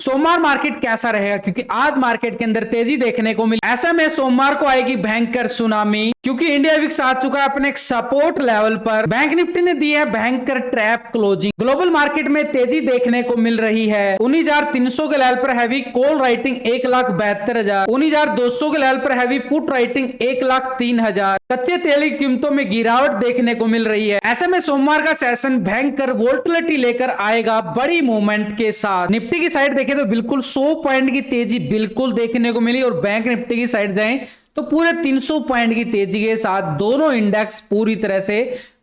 सोमवार मार्केट कैसा रहेगा, क्योंकि आज मार्केट के अंदर तेजी देखने को मिली। ऐसा में सोमवार को आएगी भयंकर सुनामी, क्योंकि इंडिया विक्स आ चुका है अपने एक सपोर्ट लेवल पर। बैंक निफ्टी ने दी है भयंकर ट्रैप क्लोजिंग। ग्लोबल मार्केट में तेजी देखने को मिल रही है। 19,300 के लेवल पर हैवी कॉल राइटिंग 1,72,000, 19,200 के लेवल पर हैवी पुट राइटिंग 1,03,000। कच्चे तेल की कीमतों में गिरावट देखने को मिल रही है। ऐसे में सोमवार का सेशन भयंकर वोल्टिलिटी लेकर आएगा बड़ी मूवमेंट के साथ। निफ्टी की साइड देखें तो बिल्कुल 100 पॉइंट की तेजी बिल्कुल देखने को मिली, और बैंक निफ्टी की साइड जाएं तो पूरे 300 पॉइंट की तेजी के साथ दोनों इंडेक्स पूरी तरह से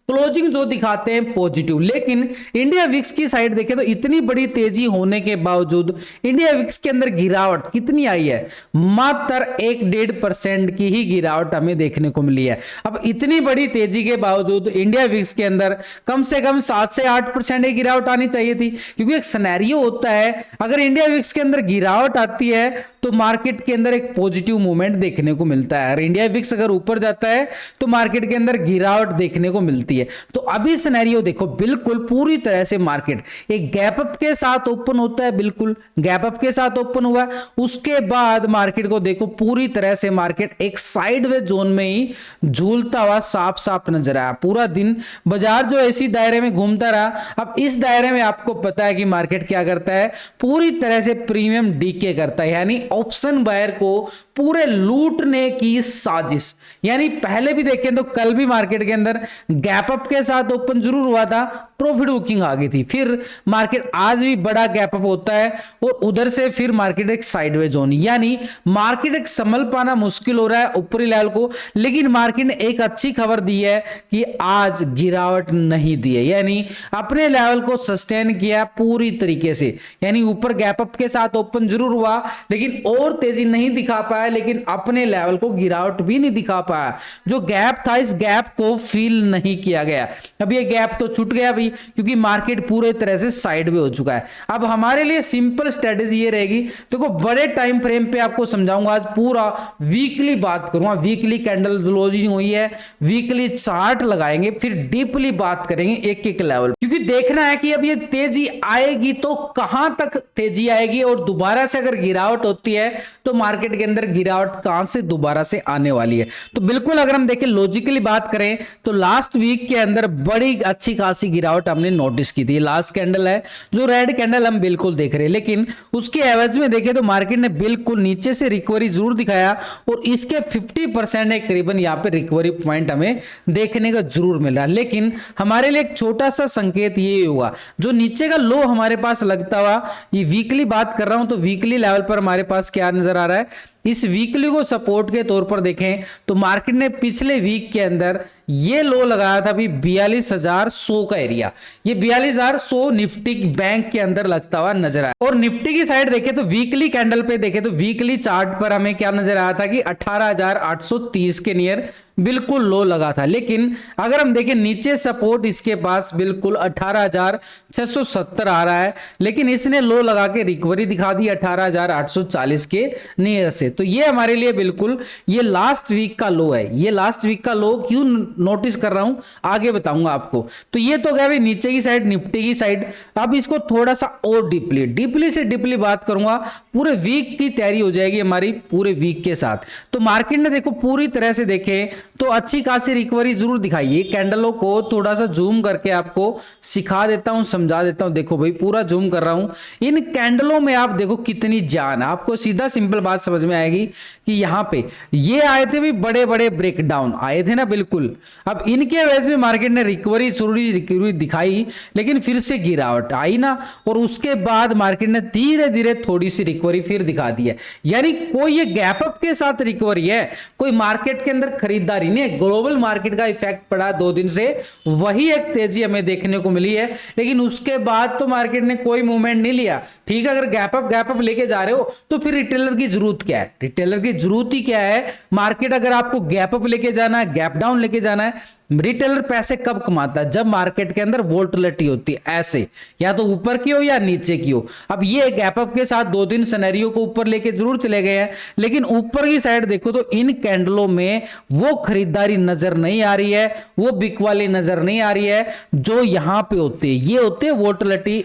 क्लोजिंग जो दिखाते हैं पॉजिटिव। लेकिन इंडिया विक्स की साइड देखें तो इतनी बड़ी तेजी होने के बावजूद इंडिया विक्स के अंदर गिरावट कितनी आई है, मात्र 1-1.5% की ही गिरावट हमें देखने को मिली है। अब इतनी बड़ी तेजी के बावजूद इंडिया विक्स के अंदर कम से कम 7 से 8% की गिरावट आनी चाहिए थी, क्योंकि एक सिनेरियो होता है अगर इंडिया विक्स के अंदर गिरावट आती है तो मार्केट के अंदर एक पॉजिटिव मूवमेंट देखने को मिलता है। इंडिया विक्स अगर ऊपर जाता है तो मार्केट के अंदर गिरावट देखने को मिलती है। तो अभी सिनेरियो देखो, बिल्कुल पूरी तरह से मार्केट एक गैप अप के साथ ओपन होता है, बिल्कुल गैप अप के साथ ओपन हुआ। उसके बाद मार्केट को देखो पूरी तरह से मार्केट एक साइडवेज जोन में ही झूलता हुआ साफ साफ नजर आया। पूरा दिन बाजार जो ऐसी दायरे में घूमता रहा। अब इस दायरे में आपको पता है कि मार्केट क्या करता है, पूरी तरह से प्रीमियम डीके करता है, यानी ऑप्शन बायर को पूरे लूटने की साजिश। यानी पहले भी देखें तो कल भी मार्केट के अंदर गैप अप के साथ ओपन जरूर हुआ था, प्रॉफिट बुकिंग आ गई थी, फिर मार्केट आज भी बड़ा गैप अप होता है और उधर से फिर मार्केट एक साइडवेज जोन, यानी मार्केट एक संभल पाना मुश्किल हो रहा है ऊपरी लेवल को। लेकिन मार्केट ने एक अच्छी खबर दी है कि आज गिरावट नहीं दी है, यानी अपने लेवल को सस्टेन किया पूरी तरीके से। यानी ऊपर गैप अप के साथ ओपन जरूर हुआ लेकिन और तेजी नहीं दिखा पाया, लेकिन अपने लेवल को गिरावट भी नहीं दिखा पाया। जो गैप था इस गैप को फील नहीं किया गया। अब ये गैप तो छूट गया भी, क्योंकि मार्केट पूरे तरह से साइड में हो चुका है। अब हमारे लिए सिंपल स्ट्रेटेजी ये रहेगी, देखो बड़े टाइम फ्रेम पे आपको समझाऊंगा। आज पूरा वीकली बात करूंगा, वीकली कैंडल क्लोजिंग हुई है, वीकली चार्ट लगाएंगे, फिर डीपली बात करेंगे एक एक लेवल, क्योंकि देखना है कि अब ये तेजी आएगी तो कहां तक तेजी आएगी, और दोबारा से अगर गिरावट होती है तो मार्केट के अंदर गिरावट कहां से दोबारा से आने वाली है। तो बिल्कुल अगर हम देखें लॉजिकली बात करें तो लास्ट वीक के अंदर बड़ी अच्छी खासी गिरावट हमने नोटिस की थी। लास्ट कैंडल है जो रेड कैंडल हम बिल्कुल देख रहे हैं, लेकिन उसके एवरेज में देखें तो मार्केट ने बिल्कुल नीचे से रिकवरी जरूर दिखाया, और इसके 50% है करीबन यहाँ पे रिकवरी पॉइंट हमें देखने का जरूर मिल रहा है। लेकिन हमारे लिए एक छोटा सा संकेत ये हुआ, जो नीचे का लो हमारे पास लगता हुआ, ये वीकली बात कर रहा हूं तो वीकली लेवल पर हमारे पास क्या नजर आ रहा है, इस वीकली को सपोर्ट के तौर पर देखें तो मार्केट ने पिछले वीक के अंदर ये लो लगाया था अभी 42,100 का एरिया। ये 42,100 निफ्टी बैंक के अंदर लगता हुआ नजर आया। और निफ्टी की साइड देखें तो वीकली कैंडल पे देखें तो वीकली चार्ट पर हमें क्या नजर आया था कि 18,830 के नियर बिल्कुल लो लगा था। लेकिन अगर हम देखें नीचे सपोर्ट इसके पास बिल्कुल 18,670 आ रहा है, लेकिन इसने लो लगा के रिकवरी दिखा दी 18,840 के नियर से। तो ये हमारे लिए बिल्कुल ये लास्ट वीक का लो है। ये लास्ट वीक का लो क्यों नोटिस कर रहा हूं आगे बताऊंगा आपको। तो ये तो गया भाई नीचे की साइड, निफ्टी की साइड। अब इसको थोड़ा सा और डीपली से डीपली बात करूंगा, पूरे वीक की तैयारी हो जाएगी हमारी पूरे वीक के साथ। तो मार्केट ने देखो पूरी तरह से देखें तो अच्छी खासी रिकवरी जरूर दिखाई है। कैंडलों को थोड़ा सा जूम करके आपको सिखा देता हूं, समझा देता हूं। देखो भाई पूरा जूम कर रहा हूं, इन कैंडलों में आप देखो कितनी जान है। आपको सीधा सिंपल बात समझ में आएगी कि यहां पे ये आए थे भी बड़े बड़े ब्रेकडाउन आए थे ना, बिल्कुल। अब इनके वजह से मार्केट ने रिकवरी दिखाई, लेकिन फिर से गिरावट आई ना, और उसके बाद मार्केट ने धीरे धीरे थोड़ी सी रिकवरी फिर दिखा दी है। यानी कोई ये गैप अप के साथ रिकवरी है, कोई मार्केट के अंदर खरीदारी नहीं। ग्लोबल मार्केट का इफेक्ट पड़ा 2 दिन से, वही एक तेजी हमें देखने को मिली है। लेकिन उसके बाद तो मार्केट ने कोई मूवमेंट नहीं लिया। ठीक है, अगर गैप अप लेके जा रहे हो तो फिर रिटेलर की जरूरत क्या है? रिटेलर की जरूरत ही क्या है? मार्केट अगर आपको गैप अप लेके जाना है, गैप डाउन लेके जाना है, रिटेलर पैसे कब कमाता है? जब मार्केट के अंदर वोलेटिलिटी होती है, ऐसे या तो ऊपर की हो या नीचे की हो। अब ये गैप अप के साथ 2 दिन सिनेरियो को ऊपर लेके जरूर चले गए हैं, लेकिन ऊपर की साइड देखो तो इन कैंडलों में वो खरीदारी नजर नहीं आ रही है, वो बिक वाली नजर नहीं आ रही है जो यहां पे होते हैं। ये होते हैं वोलेटिलिटी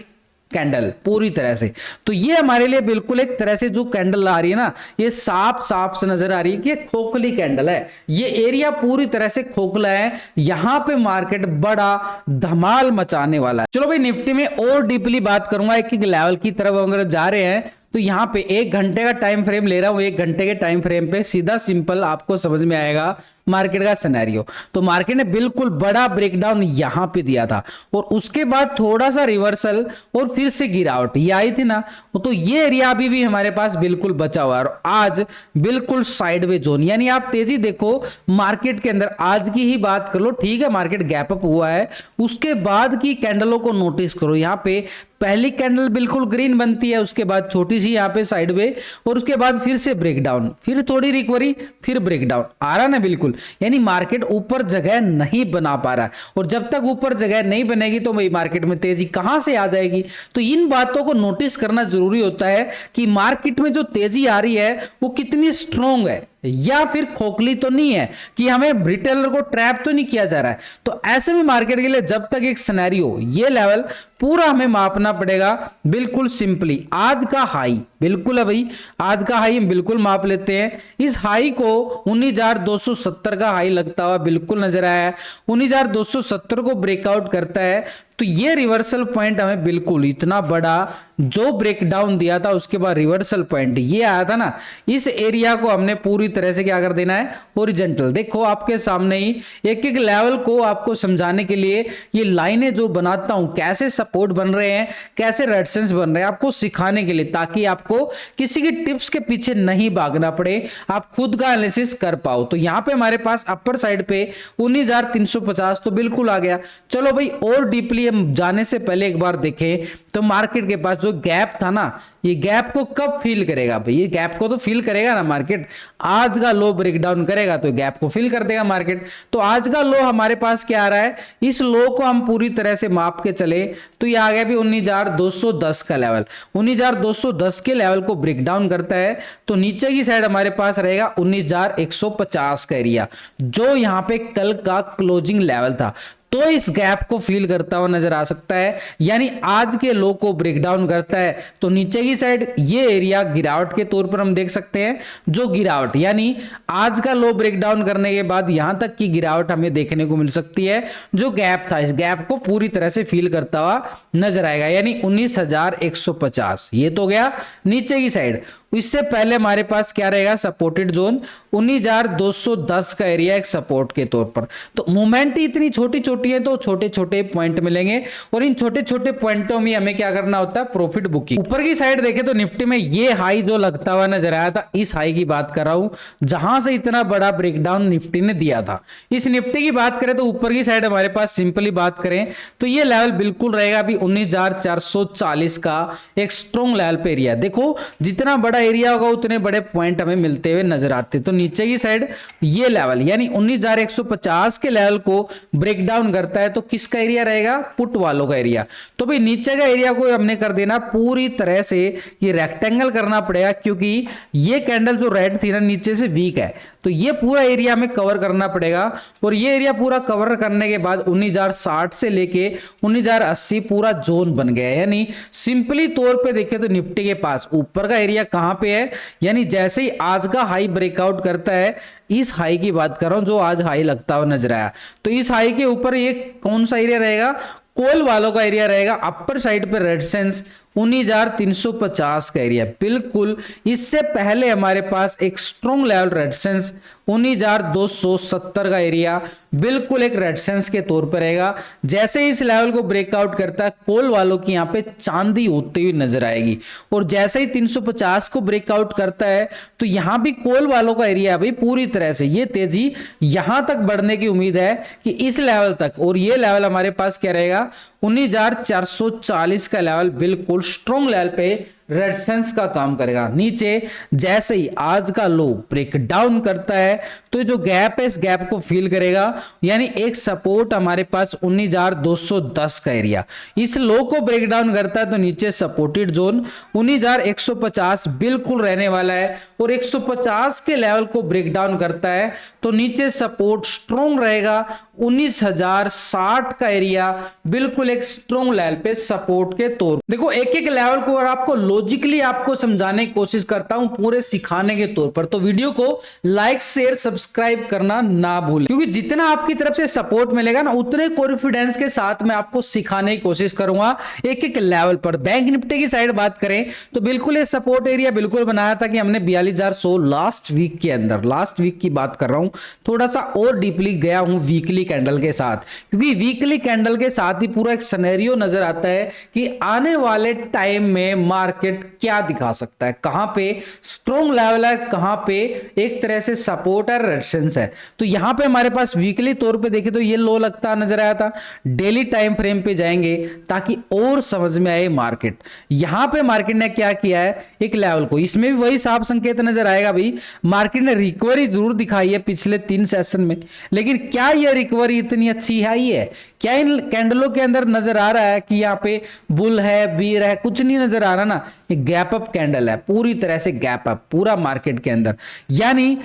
कैंडल पूरी तरह से। तो ये हमारे लिए बिल्कुल एक तरह से जो कैंडल आ रही है ना, ये साफ साफ से नजर आ रही है कि ये खोखली कैंडल है, ये एरिया पूरी तरह से खोखला है, यहां पे मार्केट बड़ा धमाल मचाने वाला है। चलो भाई निफ्टी में और डीपली बात करूंगा, एक एक लेवल की तरफ अगर जा रहे हैं तो यहां पे 1 घंटे का टाइम फ्रेम ले रहा हूं। 1 घंटे के टाइम फ्रेम पे सीधा सिंपल आपको समझ में आएगा मार्केट का सिनेरियो। तो मार्केट ने बिल्कुल बड़ा ब्रेकडाउन यहां पे दिया था और उसके बाद थोड़ा सा रिवर्सल और फिर से गिरावट ये आई थी ना, तो ये एरिया अभी भी हमारे पास बिल्कुल बचा हुआ है और आज बिल्कुल साइडवे जोन, यानी आप तेजी देखो मार्केट के अंदर। आज की ही बात कर लो, ठीक है मार्केट गैप अप हुआ है, उसके बाद की कैंडलों को नोटिस करो। यहां पे पहली कैंडल बिल्कुल ग्रीन बनती है, उसके बाद छोटी सी यहाँ पे साइडवे और उसके बाद फिर से ब्रेकडाउन, फिर थोड़ी रिकवरी, फिर ब्रेकडाउन आ रहा ना बिल्कुल। यानी मार्केट ऊपर जगह नहीं बना पा रहा है और जब तक ऊपर जगह नहीं बनेगी तो वही मार्केट में तेजी कहां से आ जाएगी। तो इन बातों को नोटिस करना जरूरी होता है कि मार्केट में जो तेजी आ रही है वो कितनी स्ट्रॉन्ग है या फिर खोखली तो नहीं है, कि हमें रिटेलर को ट्रैप तो नहीं किया जा रहा है। तो ऐसे में मार्केट के लिए जब तक एक सिनेरियो ये लेवल पूरा हमें मापना पड़ेगा। बिल्कुल सिंपली आज का हाई बिल्कुल है भाई, आज का हाई हम बिल्कुल माप लेते हैं। इस हाई को 19,270 का हाई लगता हुआ बिल्कुल नजर आया है। 19,270 को ब्रेकआउट करता है तो ये रिवर्सल पॉइंट हमें बिल्कुल इतना बड़ा जो ब्रेकडाउन दिया था उसके बाद रिवर्सल पॉइंट ये आया था ना, इस एरिया को हमने पूरी तरह से क्या कर देना है, हॉरिजॉन्टल। देखो आपके सामने ही एक एक लेवल को आपको समझाने के लिए ये लाइनें जो बनाता हूं, कैसे सपोर्ट बन रहे हैं, कैसे रेजिस्टेंस बन रहे हैं, आपको सिखाने के लिए, ताकि आपको किसी की टिप्स के पीछे नहीं भागना पड़े, आप खुद का एनालिसिस कर पाओ। तो यहां पे हमारे पास अपर साइड पे 19,350 तो बिल्कुल आ गया। चलो भाई और डीपली हम जाने से पहले एक बार देखें तो मार्केट के पास जो गैप था ना, ये गैप को कब फील करेगा भाई, ये गैप को तो फील करेगा ना मार्केट। आज का लो ब्रेकडाउन करेगा तो गैप को फील कर देगा मार्केट। तो आज का लो हमारे पास क्या आ रहा है, इस लो को हम पूरी तरह से माप के चले तो ये आ गया भी 19,210 का लेवल। 19,210 के लेवल को ब्रेकडाउन करता है तो नीचे की साइड हमारे पास रहेगा 19,150 का एरिया, जो यहां पे कल का क्लोजिंग लेवल था। तो इस गैप को फील करता हुआ नजर आ सकता है, यानी आज के लो को ब्रेकडाउन करता है तो नीचे की साइड ये एरिया गिरावट के तौर पर हम देख सकते हैं। जो गिरावट यानी आज का लो ब्रेकडाउन करने के बाद यहां तक की गिरावट हमें देखने को मिल सकती है। जो गैप था इस गैप को पूरी तरह से फील करता हुआ नजर आएगा, यानी 19,150 ये तो गया नीचे की साइड। इससे पहले हमारे पास क्या रहेगा, सपोर्टेड जोन 19,210 का एरिया एक सपोर्ट के तौर पर। तो मूवमेंट इतनी छोटी छोटी है तो छोटे छोटे पॉइंट मिलेंगे और इन छोटे छोटे पॉइंटों में हमें क्या करना होता है, प्रॉफिट बुकिंग। ऊपर की साइड देखें तो निफ्टी में ये हाई जो लगता हुआ नजर आया था, इस हाई की बात कर रहा हूं जहां से इतना बड़ा ब्रेकडाउन निफ्टी ने दिया था। इस निफ्टी की बात करें तो ऊपर की साइड हमारे पास सिंपली बात करें तो ये लेवल बिल्कुल रहेगा अभी 19,440 का एक स्ट्रॉन्ग लेवल पे एरिया। देखो जितना बड़ा एरिया होगा उतने बड़े पॉइंट हमें मिलते हुए नजर आते। तो नीचे की साइड ये लेवल यानी 19,150 के लेवल को ब्रेकडाउन करता है तो किसका एरिया रहेगा, पुट वालों का एरिया। तो भाई नीचे का एरिया को हमने कर देना पूरी तरह से ये रेक्टेंगल करना पड़ेगा, क्योंकि ये कैंडल जो रेड थी ना नीचे से वीक है, तो ये पूरा एरिया हमें कवर करना पड़ेगा। और ये एरिया पूरा कवर करने के बाद 19,060 से लेके 19,080 पूरा जोन बन गया है। यानी सिंपली तौर पे देखें तो निफ्टी के पास ऊपर का एरिया कहां पे है, यानी जैसे ही आज का हाई ब्रेकआउट करता है, इस हाई की बात कर रहा हूं जो आज हाई लगता हुआ नजर आया, तो इस हाई के ऊपर ये कौन सा एरिया रहेगा, कॉल वालों का एरिया रहेगा। अपर साइड पे रेजिस्टेंस 19,350 का एरिया बिल्कुल। इससे पहले हमारे पास एक स्ट्रॉन्ग लेवल रेजिस्टेंस 19,270 का एरिया बिल्कुल एक रेजिस्टेंस के तौर पर रहेगा। जैसे ही इस लेवल को ब्रेकआउट करता है कॉल वालों की यहाँ पे चांदी होती हुई नजर आएगी, और जैसे ही 350 को ब्रेकआउट करता है तो यहां भी कॉल वालों का एरिया भाई पूरी तरह से ये तेजी यहां तक बढ़ने की उम्मीद है कि इस लेवल तक, और ये लेवल हमारे पास क्या रहेगा 19,440 का लेवल बिल्कुल स्ट्रॉन्ग लेवल पे रेजिस्टेंस का काम करेगा। नीचे जैसे ही आज का लो ब्रेक डाउन करता है तो जो गैप है इस गैप को फिल करेगा, यानी एक सपोर्ट हमारे पास 19,210 का एरिया, इस लो को ब्रेक डाउन करता है तो नीचे सपोर्टेड जोन 19,150 बिल्कुल रहने वाला है, और 150 के लेवल को ब्रेक डाउन करता है तो नीचे सपोर्ट स्ट्रॉन्ग रहेगा 19,060 का एरिया, बिल्कुल एक स्ट्रॉन्ग लेवल पे सपोर्ट के तौर। देखो एक एक लेवल को और आपको लॉजिकली आपको समझाने की कोशिश करता हूं पूरे सिखाने के तौर पर, तो वीडियो को लाइक शेयर सब्सक्राइब करना ना भूलें, क्योंकि जितना आपकी तरफ से सपोर्ट मिलेगा ना उतने कॉन्फिडेंस के साथ मैं आपको सिखाने की कोशिश करूंगा एक एक लेवल पर। बैंक निफ्टी की साइड बात करें तो बिल्कुल ये सपोर्ट एरिया बिल्कुल बनाया था कि हमने 42,100 लास्ट वीक के अंदर, लास्ट वीक की बात कर रहा हूं, थोड़ा सा और डीपली गया हूं वीकली कैंडल के साथ, क्योंकि वीकली कैंडल के साथ ही पूरा एक सिनेरियो नजर आता है कि आने वाले टाइम में मार्केट क्या दिखा सकता है, कहां पे स्ट्रॉन्ग लेवल है, कहां पे एक तरह से सपोर्ट और रेजिस्टेंस है। तो यहां पे हमारे पास वीकली तौर पे देखें तो ये लो लगता नजर आया था। डेली टाइम फ्रेम पे जाएंगे ताकि और समझ में आए मार्केट, यहां पे मार्केट ने क्या किया है एक लेवल को, इसमें भी वही साफ संकेत नजर आएगा भाई, मार्केट ने रिकवरी जरूर दिखाई है पिछले 3 सेशन में, लेकिन क्या यह रिकवरी इतनी अच्छी है? ये क्या इन कैंडलों के अंदर नजर आ रहा है कि यहाँ पे बुल है, बीर है? कुछ नहीं नजर आ रहा ना, ये गैप अप कैंडल है, पूरी तरह से गैप अप पूरा मार्केट के अंदर, यानी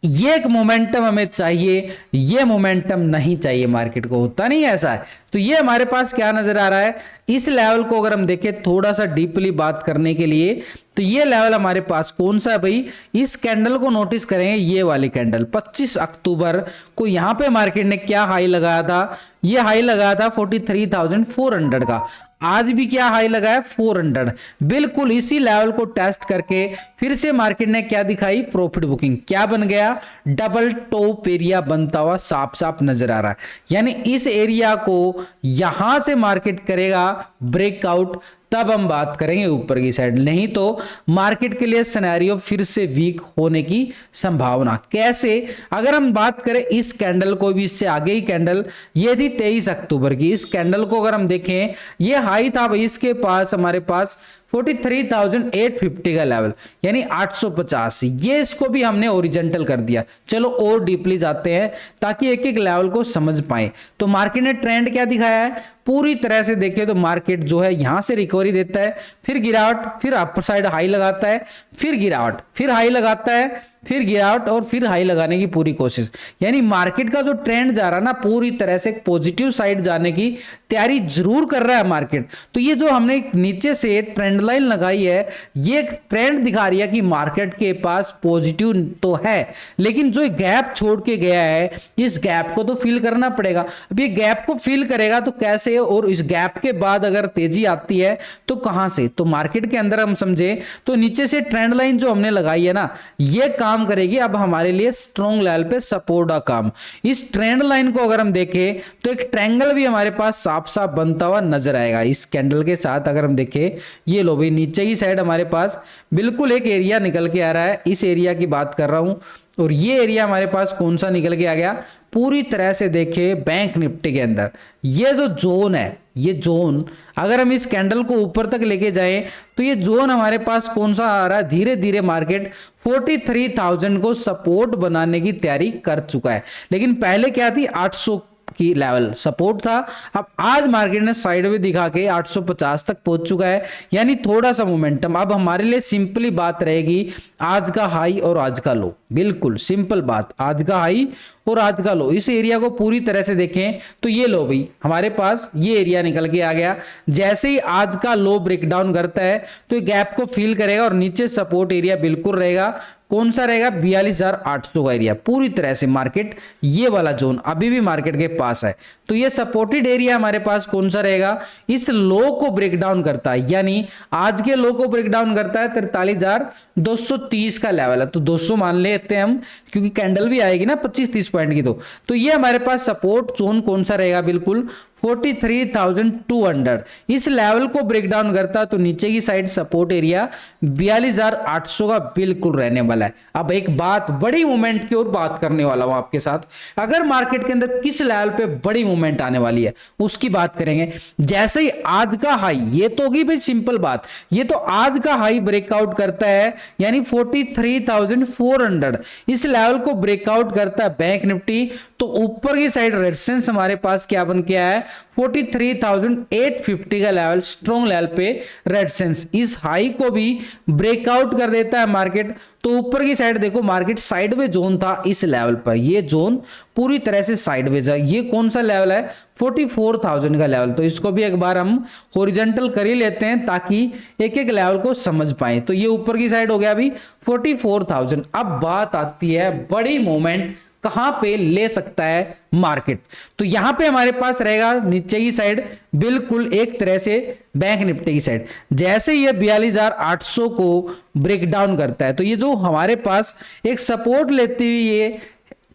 ये एक मोमेंटम हमें चाहिए, ये मोमेंटम नहीं चाहिए मार्केट को, होता नहीं ऐसा है। तो ये हमारे पास क्या नजर आ रहा है, इस लेवल को अगर हम देखें थोड़ा सा डीपली बात करने के लिए, तो ये लेवल हमारे पास कौन सा है भाई, इस कैंडल को नोटिस करेंगे, ये वाली कैंडल 25 अक्टूबर को यहां पे मार्केट ने क्या हाई लगाया था, ये हाई लगाया था 43,400 का, आज भी क्या हाई लगाया 400, बिल्कुल इसी लेवल को टेस्ट करके फिर से मार्केट ने क्या दिखाई, प्रॉफिट बुकिंग, क्या बन गया, डबल टॉप एरिया बनता हुआ साफ साफ नजर आ रहा है, यानी इस एरिया को यहां से मार्केट करेगा ब्रेकआउट, तब हम बात करेंगे ऊपर की साइड, नहीं तो मार्केट के लिए सिनेरियो फिर से वीक होने की संभावना। कैसे? अगर हम बात करें इस कैंडल को भी, इससे आगे ही कैंडल ये थी 23 अक्टूबर की, इस कैंडल को अगर हम देखें ये हाई था भाई, इसके पास हमारे पास 43,850 का लेवल, यानी 850, ये इसको भी हमने ओरिजेंटल कर दिया। चलो और डीपली जाते हैं ताकि एक एक लेवल को समझ पाए। तो मार्केट ने ट्रेंड क्या दिखाया है, पूरी तरह से देखें तो मार्केट जो है यहां से रिकवरी देता है, फिर गिरावट, फिर अपर साइड हाई लगाता है, फिर गिरावट, फिर हाई लगाता है, फिर गिरावट, और फिर हाई लगाने की पूरी कोशिश, यानी मार्केट का जो ट्रेंड जा रहा है ना पूरी तरह से पॉजिटिव साइड जाने की तैयारी जरूर कर रहा है मार्केट। तो ये जो हमने नीचे से ट्रेंड लाइन लगाई है ये एक ट्रेंड दिखा रही है कि मार्केट के पास पॉजिटिव तो है, लेकिन जो गैप छोड़ के गया है इस गैप को तो फिल करना पड़ेगा। अब ये गैप को फिल करेगा तो कैसे, और इस गैप के बाद अगर तेजी आती है तो कहां से? तो मार्केट के अंदर हम समझे तो नीचे से ट्रेंड लाइन जो हमने लगाई है ना ये काम करेगी अब हमारे लिए स्ट्रॉन्ग लेवल पे सपोर्ट का काम। इस ट्रेंड लाइन को अगर हम देखें तो एक ट्रायंगल भी हमारे पास साफ साफ बनता हुआ नजर आएगा इस कैंडल के साथ। अगर हम देखें ये लो भाई, नीचे की साइड हमारे पास बिल्कुल एक एरिया निकल के आ रहा है, इस एरिया की बात कर रहा हूं, और ये एरिया हमारे पास कौन सा निकल के आ गया, पूरी तरह से देखे बैंक निफ्टी के अंदर ये जो जोन है, ये जोन अगर हम इस कैंडल को ऊपर तक लेके जाएं तो ये जोन हमारे पास कौन सा आ रहा है, धीरे धीरे मार्केट 43,000 को सपोर्ट बनाने की तैयारी कर चुका है। लेकिन पहले क्या थी, 800 की लेवल सपोर्ट था, अब आज मार्केट ने साइड में दिखा के 850 तक पहुंच चुका है, यानी थोड़ा सा मोमेंटम। अब हमारे लिए सिंपली बात रहेगी आज का हाई और आज का लो, बिल्कुल सिंपल बात, आज का हाई और आज का लो। इस एरिया को पूरी तरह से देखें तो ये लो भाई हमारे पास ये एरिया निकल के आ गया, जैसे ही आज का लो ब्रेकडाउन करता है तो ये गैप को फील करेगा और नीचे सपोर्ट एरिया बिल्कुल रहेगा, कौन सा रहेगा, 42,800 का एरिया, पूरी तरह से मार्केट ये वाला जोन अभी भी मार्केट के पास है। तो ये सपोर्टेड एरिया हमारे पास कौन सा रहेगा, इस लो को ब्रेक डाउन करता है, यानी आज के लो को ब्रेक डाउन करता है 43,230 का लेवल है, तो 200 मान लेते हैं हम क्योंकि कैंडल भी आएगी ना 25-30 पॉइंट की। तो ये हमारे पास सपोर्ट जोन कौन सा रहेगा, बिल्कुल 43,200। इस लेवल को ब्रेक डाउन करता तो नीचे की साइड सपोर्ट एरिया 42,800 का बिल्कुल रहने वाला है। अब एक बात, बड़ी मूवमेंट की और बात करने वाला हूं आपके साथ, अगर मार्केट के अंदर किस लेवल पे बड़ी मूवमेंट आने वाली है उसकी बात करेंगे। जैसे ही आज का हाई, ये तो होगी भाई सिंपल बात, ये तो आज का हाई ब्रेकआउट करता है यानी 43,400 इस लेवल को ब्रेकआउट करता है बैंक निफ्टी, तो ऊपर की साइड रेजिस्टेंस हमारे पास क्या बन के आया है 43,850 का लेवल, स्ट्रॉन्ग लेवल पे रेजिस्टेंस। इस हाई को भी ब्रेकआउट कर देता है मार्केट, तो ऊपर की साइड देखो मार्केट साइडवेज जोन था इस लेवल पर, ये जोन पूरी तरह से साइडवेज है। ये कौन सा लेवल है 44,000 का लेवल, तो इसको भी एक बार हम हॉरिजॉन्टल कर ही लेते हैं ताकि एक एक लेवल को समझ पाए। तो ये ऊपर की साइड हो गया अभी 44,000। अब बात आती है बड़ी मूवमेंट कहां पे ले सकता है मार्केट, तो यहां पे हमारे पास रहेगा नीचे की साइड, बिल्कुल एक तरह से बैंक निफ्टी की साइड। जैसे ये 42,800 को ब्रेक डाउन करता है, तो ये जो हमारे पास एक सपोर्ट लेती हुई ये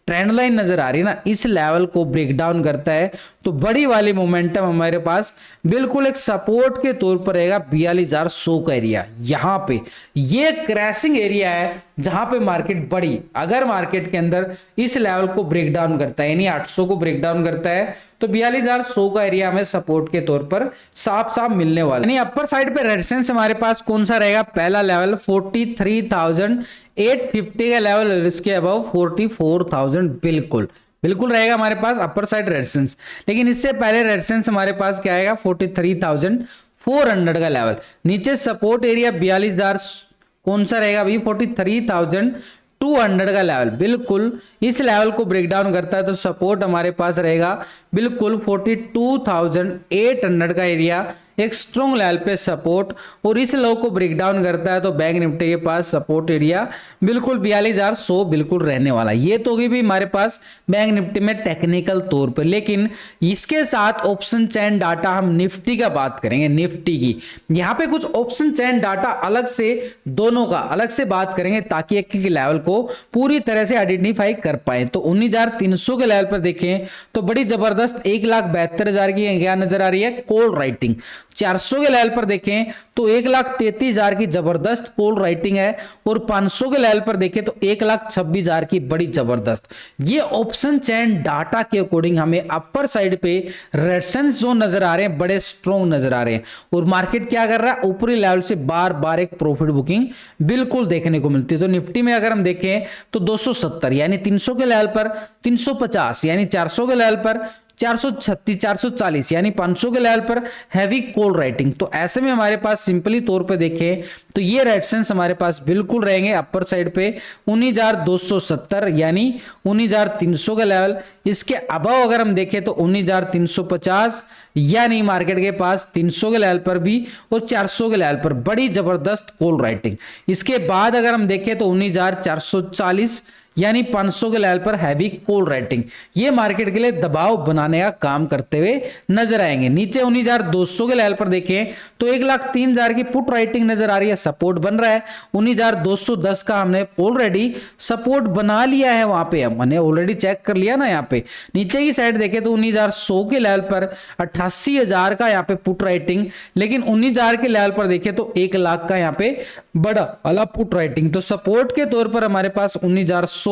ट्रेंड लाइन नजर आ रही है ना, इस लेवल को ब्रेक डाउन करता है तो बड़ी वाली मोमेंटम हमारे पास बिल्कुल एक सपोर्ट के तौर पर रहेगा 42,100 का एरिया। यहां पे ये क्रैशिंग एरिया है जहां पे मार्केट बड़ी, अगर मार्केट के अंदर इस लेवल को ब्रेक डाउन करता है यानी 800 को ब्रेक डाउन करता है तो 42,100 का एरिया हमें सपोर्ट के तौर पर साफ साफ मिलने वाला है। यानी अपर साइड पे रेजिस्टेंस हमारे पास कौन सा रहेगा, पहला लेवल 43,850 का लेवल, इसके अबव 44,000 बिल्कुल बिल्कुल रहेगा हमारे पास अपर साइड रेजिस्टेंस। लेकिन इससे पहले रेजिस्टेंस हमारे पास क्या आएगा 43,400 का लेवल। नीचे सपोर्ट एरिया 42,000 कौन सा रहेगा अभी 43,200 का लेवल, बिल्कुल इस लेवल को ब्रेक डाउन करता है तो सपोर्ट हमारे पास रहेगा बिल्कुल 42,800 का एरिया, एक स्ट्रॉन्ग लेवल पे सपोर्ट। और इस लो को ब्रेक डाउन करता है तो बैंक निफ्टी के पास सपोर्ट एरिया बिल्कुल 42,100 बिल्कुल रहने वाला। ये तो होगी भी हमारे पास बैंक निफ्टी में टेक्निकल तौर पे, लेकिन इसके साथ ऑप्शन चेन डाटा हम निफ्टी का बात करेंगे, निफ्टी की यहाँ पे कुछ ऑप्शन चेन डाटा अलग से, दोनों का अलग से बात करेंगे ताकि एक लेवल को पूरी तरह से आइडेंटिफाई कर पाए। तो 19,300 के लेवल पर देखें तो बड़ी जबरदस्त 1,72,000 की क्या नजर आ रही है कॉल राइटिंग। 400 के लेवल पर देखें तो 1,33,000 की जबरदस्त कॉल राइटिंग है, और 500 के लेवल पर देखें तो 1,26,000 की बड़ी जबरदस्त। ये ऑप्शन चेन डाटा के अकॉर्डिंग हमें अपर साइड पे रेजिस्टेंस जो नजर आ रहे हैं बड़े स्ट्रॉन्ग नजर आ रहे हैं, और मार्केट क्या कर रहा है ऊपरी लेवल से बार बार एक प्रॉफिट बुकिंग बिल्कुल देखने को मिलती है। तो निफ्टी में अगर हम देखें तो 270 यानी 300 के लेवल पर 350 यानी 400 के लेवल पर 436 440 यानी 500 के लेवल पर हैवी कॉल राइटिंग। तो ऐसे में हमारे पास सिंपली तौर पे देखें तो ये रेजिस्टेंस हमारे पास बिल्कुल रहेंगे अपर साइड पे 19,270 यानी 19,300 का लेवल। इसके अबव अगर हम देखें तो 19,350 यानी मार्केट के पास 300 के लेवल पर भी और 400 के लेवल पर बड़ी जबरदस्त कॉल राइटिंग। इसके बाद अगर हम देखें तो 19,440 यानी 500 के लेवल पर हैवी कॉल राइटिंग, ये मार्केट के लिए दबाव बनाने का काम करते हुए नजर आएंगे। नीचे 19,200 के लेवल पर देखें तो 1,03,000 की पुट राइटिंग नजर आ रही है, सपोर्ट बन रहा है। 19,210 का हमने ऑलरेडी सपोर्ट बना लिया है, वहां पे हमने ऑलरेडी चेक कर लिया ना। यहाँ पे नीचे की साइड देखें तो 19,100 के लेवल पर 88,000 का यहाँ पे पुट राइटिंग, लेकिन 19,000 के लेवल पर देखें तो 1 लाख का यहाँ पे बड़ा वाला पुट राइटिंग। तो सपोर्ट के तौर पर हमारे पास 19,100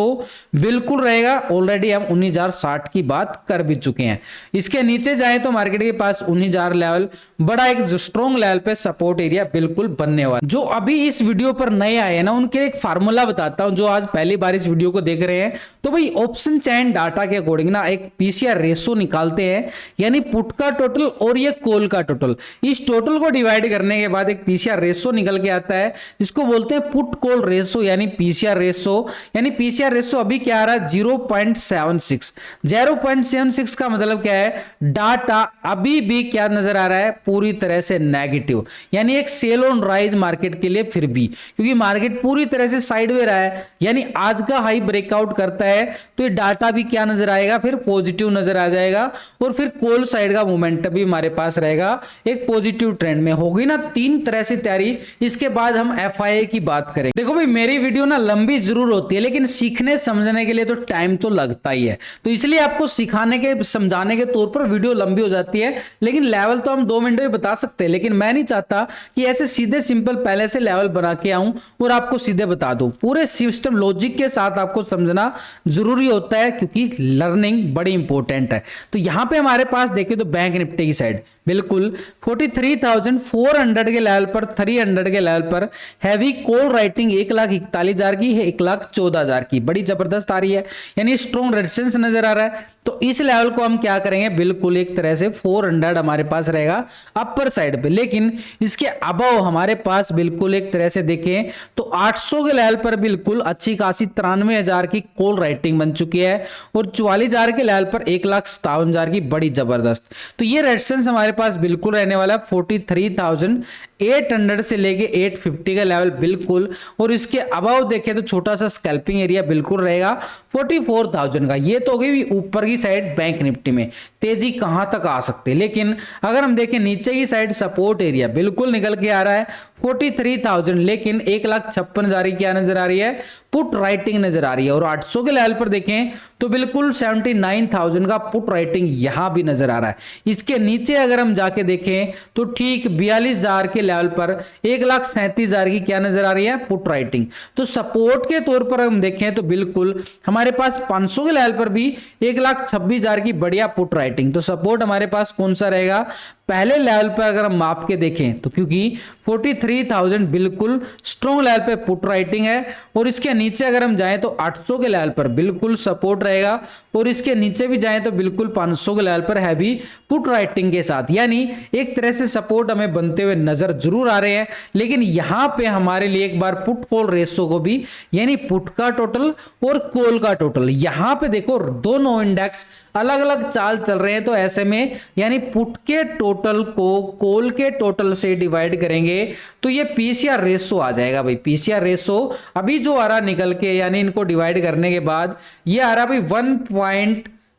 बिल्कुल रहेगा, ऑलरेडी हम 19,060 की बात कर भी चुके हैं। इसके नीचे जाए तो मार्केट के पास 19,000 लेवल बड़ा एक स्ट्रॉन्ग लेवल पे सपोर्ट एरिया बिल्कुल बनने वाला। जो अभी इस वीडियो पर नए आए हैं ना उनके लिए एक फार्मूला बताता हूं, जो आज पहली बार इस वीडियो को देख रहे हैं तो भाई ऑप्शन चेन डाटा के अकॉर्डिंग ना एक पीसीआर रेशो निकालते हैं, यानी पुट का टोटल और ये कॉल का टोटल, इस टोटल को डिवाइड करने के बाद एक पीसीआर रेशो निकल के आता है जिसको बोलते हैं पुट कॉल रेशो यानी पीसीआर रेशो। यानी पीसीआर रेशो अभी क्या आ रहा है 0.76। 0.76 का मतलब क्या है, डाटा अभी भी क्या नजर आ रहा है पूरी तरह से नेगेटिव, यानी एक सेल ऑन राइज मार्केट के लिए फिर भी, क्योंकि मार्केट पूरी तरह से साइडवे रहा है, यानी आज का हाई ब्रेकआउट करता है तो ये डाटा भी क्या नजर आएगा फिर पॉजिटिव नजर आ जाएगा, और फिर कॉल साइड का मोमेंटम भी हमारे पास रहेगा एक पॉजिटिव ट्रेंड में। होगी ना 3 तरह से तैयारी। इसके बाद हम एफआईए की बात करें। देखो भाई मेरी वीडियो ना लंबी जरूर होती है लेकिन सीखने समझने के लिए तो टाइम तो लगता ही है, तो इसलिए आपको सिखाने के समझाने के तौर पर वीडियो लंबी हो जाती है, लेकिन लेवल तो हम 2 मिनट में बता सकते हैं। लेकिन मैं नहीं चाहता कि ऐसे सीधे सिंपल पहले से लेवल बना के आऊं और आपको सीधे बता दूं। पूरे सिस्टम लॉजिक के साथ आपको समझना जरूरी होता है, क्योंकि लर्निंग बड़ी इंपॉर्टेंट है। तो यहां पे हमारे पास देखिए तो बैंक निफ्टी की साइड बिल्कुल 43,400 के लेवल पर, 300 के लेवल पर हैवी कॉल राइटिंग 1,41,000 की है, 1,14,000 की, बड़ी जबरदस्त आ रही है, यानी स्ट्रॉन्ग रेजिस्टेंस नजर आ रहा है। तो इस लेवल को हम क्या करेंगे, बिल्कुल एक तरह से 400 हमारे पास रहेगा अपर साइड पे। लेकिन इसके अबव हमारे पास बिल्कुल एक तरह से देखें तो 800 के लेवल पर बिल्कुल अच्छी खासी 93,000 की कॉल राइटिंग बन चुकी है, और 44,000 के लेवल पर 1,57,000 की, बड़ी जबरदस्त। तो ये रेजिस्टेंस हमारे पास बिल्कुल रहने वाला 43,800 से लेके 850 का लेवल बिल्कुल, और इसके अबव देखें तो छोटा सा स्कैल्पिंग एरिया बिल्कुल रहेगा 44,000 का। ये तो हो गई ऊपर की साइड बैंक निफ्टी में तेजी कहां तक आ सकती है। लेकिन अगर हम देखें नीचे की साइड सपोर्ट एरिया बिल्कुल निकल के आ रहा है 43,000, लेकिन 1,56,000 क्या नजर आ रही है, पुट राइटिंग नजर आ रही है। और 800 के लेवल पर देखें तो बिल्कुल 79,000 का पुट राइटिंग यहां भी नजर आ रहा है। इसके नीचे अगर हम जाके देखें तो ठीक 42,000 के लेवल पर 1,37,000 की क्या नजर आ रही है, पुट राइटिंग। तो सपोर्ट के तौर पर हम देखें तो बिल्कुल हमारे पास 500 के लेवल पर भी 1,26,000 की बढ़िया पुट राइटिंग। तो सपोर्ट हमारे पास कौन सा रहेगा, पहले लेवल पर अगर हम माप के देखें तो, क्योंकि 43,000 बिल्कुल स्ट्रॉन्ग लेवल पे पुट राइटिंग है, और इसके नीचे अगर हम जाएं तो 800 के लेवल पर बिल्कुल सपोर्ट रहेगा, और इसके नीचे भी जाएं तो बिल्कुल 500 के लेवल पर हैवी पुट राइटिंग के साथ, यानी एक तरह से सपोर्ट हमें बनते हुए नजर जरूर आ रहे हैं। लेकिन यहां पे हमारे लिए एक बार पुट कॉल रेशो को भी, यानी पुट का टोटल और कॉल का टोटल, यहां पे देखो दोनों इंडेक्स अलग अलग चाल चल रहे हैं। तो ऐसे में यानी पुट के टोटल को कॉल के टोटल से डिवाइड करेंगे तो ये पीसीआर रेशो आ जाएगा भाई। पीसीआर रेशो अभी जो आ रहा निकल के, यानी इनको डिवाइड करने के बाद ये आ रहा भाई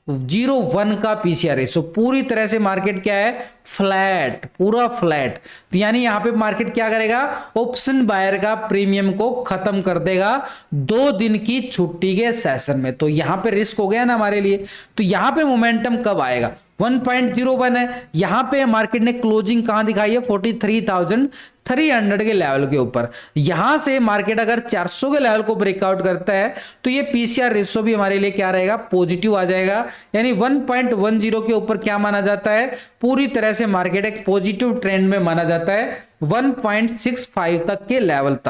1.01 का पीसीआर रेशो। पूरी तरह से मार्केट क्या है, फ्लैट, पूरा फ्लैट। तो यानी यहां पे मार्केट क्या करेगा, ऑप्शन बायर का प्रीमियम को खत्म कर देगा 2 दिन की छुट्टी के सेशन में। तो यहां पे रिस्क हो गया ना हमारे लिए। तो यहां पे मोमेंटम कब आएगा, 1.01 है। यहां पे मार्केट ने क्लोजिंग कहां दिखाई है, 43,300 के लेवल के ऊपर। यहां से मार्केट अगर 400 के लेवल को ब्रेकआउट करता है तो ये पीसीआर रेशो भी हमारे लिए क्या रहेगा, पॉजिटिव आ जाएगा। यानी 1.10 के ऊपर क्या माना जाता है, पूरी तरह से मार्केट एक पॉजिटिव ट्रेंड में माना जाता है 1.65 तक के लेवल तक।